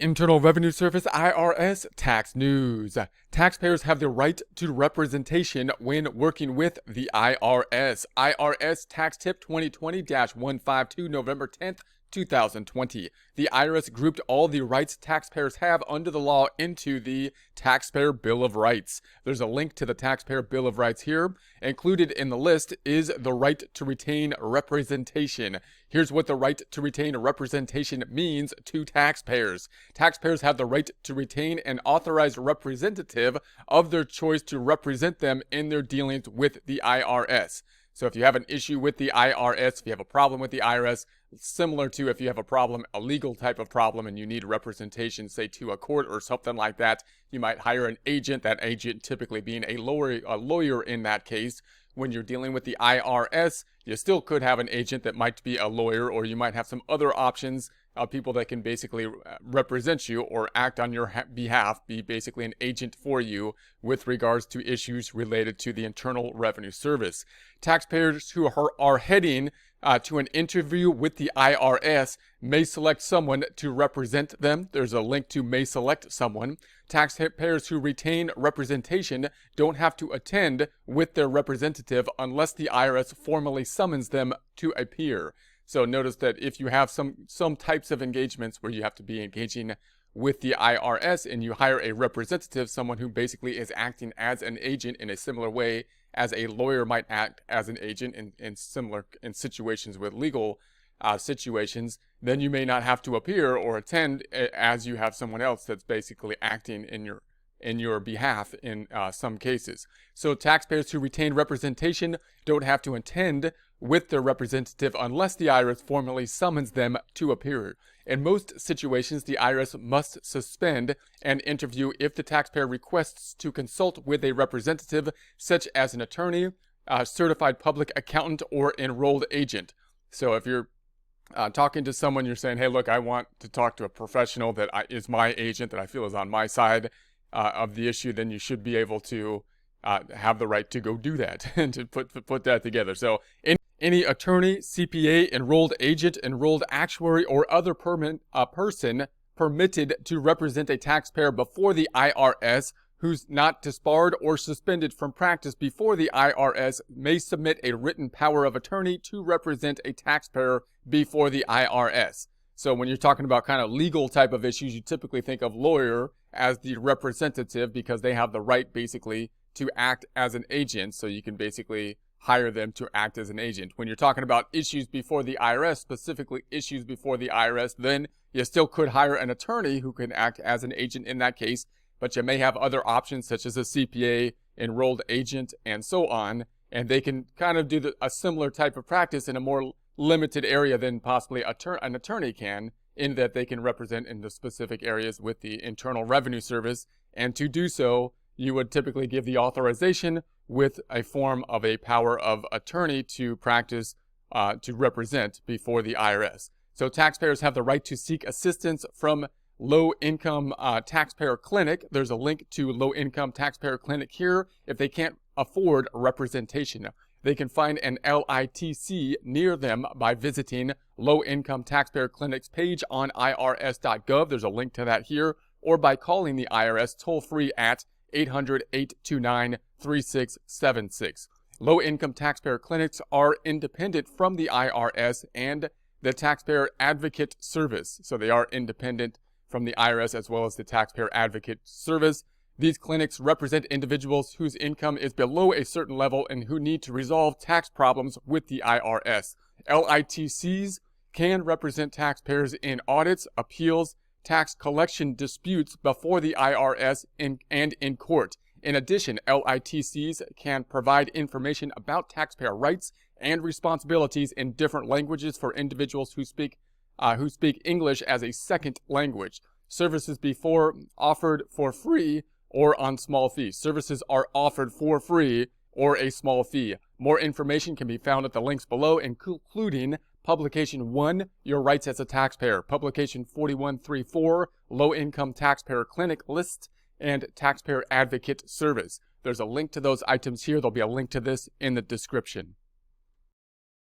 Internal Revenue Service IRS tax news. Taxpayers have the right to representation when working with the IRS. IRS Tax Tip 2020-152, November 10th, 2020. The IRS grouped all the rights taxpayers have under the law into the Taxpayer Bill of Rights. There's a link to the Taxpayer Bill of Rights here. Included in the list is the right to retain representation. Here's what the right to retain representation means to taxpayers. Taxpayers have the right to retain an authorized representative of their choice to represent them in their dealings with the IRS. So if you have an issue with the IRS, if you have a problem with the IRS, similar to if you have a problem, a legal type of problem, and you need representation, say to a court or something like that, you might hire an agent, that agent typically being a lawyer in that case. When you're dealing with the IRS, you still could have an agent that might be a lawyer, or you might have some other options of people that can basically represent you or act on your behalf, be basically an agent for you with regards to issues related to the Internal Revenue Service. Taxpayers who are heading to an interview with the IRS may select someone to represent them. There's a link to may select someone. Taxpayers who retain representation don't have to attend with their representative unless the IRS formally summons them to appear. So notice that if you have some types of engagements where you have to be engaging with the IRS and you hire a representative, someone who basically is acting as an agent in a similar way as a lawyer might act as an agent in situations with legal situations, then you may not have to appear or attend as you have someone else that's basically acting in your behalf in some cases. So taxpayers who retain representation don't have to attend with their representative unless the IRS formally summons them to appear. In most situations, the IRS must suspend an interview if the taxpayer requests to consult with a representative, such as an attorney, a certified public accountant, or enrolled agent. So if you're talking to someone, you're saying, hey, look, I want to talk to a professional that is my agent, that I feel is on my side of the issue, then you should be able to have the right to go do that and to put that together. So any attorney, CPA, enrolled agent, enrolled actuary, or other person permitted to represent a taxpayer before the IRS who's not disbarred or suspended from practice before the IRS may submit a written power of attorney to represent a taxpayer before the IRS. So when you're talking about kind of legal type of issues, you typically think of lawyer as the representative because they have the right basically to act as an agent. So you can basically hire them to act as an agent. When you're talking about issues before the IRS, specifically issues before the IRS, then you still could hire an attorney who can act as an agent in that case, but you may have other options such as a CPA, enrolled agent, and so on, and they can kind of do a similar type of practice in a more limited area than possibly an attorney can, in that they can represent in the specific areas with the Internal Revenue Service, and to do so, you would typically give the authorization with a form of a power of attorney to practice, to represent before the IRS. So taxpayers have the right to seek assistance from Low-Income Taxpayer Clinic. There's a link to Low-Income Taxpayer Clinic here. If they can't afford representation, they can find an LITC near them by visiting Low-Income Taxpayer Clinic's page on irs.gov. There's a link to that here, or by calling the IRS toll-free at 800-829-3676. Low-income taxpayer clinics are independent from the IRS and the Taxpayer Advocate Service. So they are independent from the IRS as well as the Taxpayer Advocate Service. These clinics represent individuals whose income is below a certain level and who need to resolve tax problems with the IRS. LITCs can represent taxpayers in audits, appeals, tax collection disputes before the IRS and in court. In addition, LITCs can provide information about taxpayer rights and responsibilities in different languages for individuals who speak English as a second language. Services before offered for free or on small fees. Services are offered for free or a small fee. More information can be found at the links below, including Publication 1, Your Rights as a Taxpayer, Publication 4134, Low-Income Taxpayer Clinic List, and Taxpayer Advocate Service. There's a link to those items here. There'll be a link to this in the description.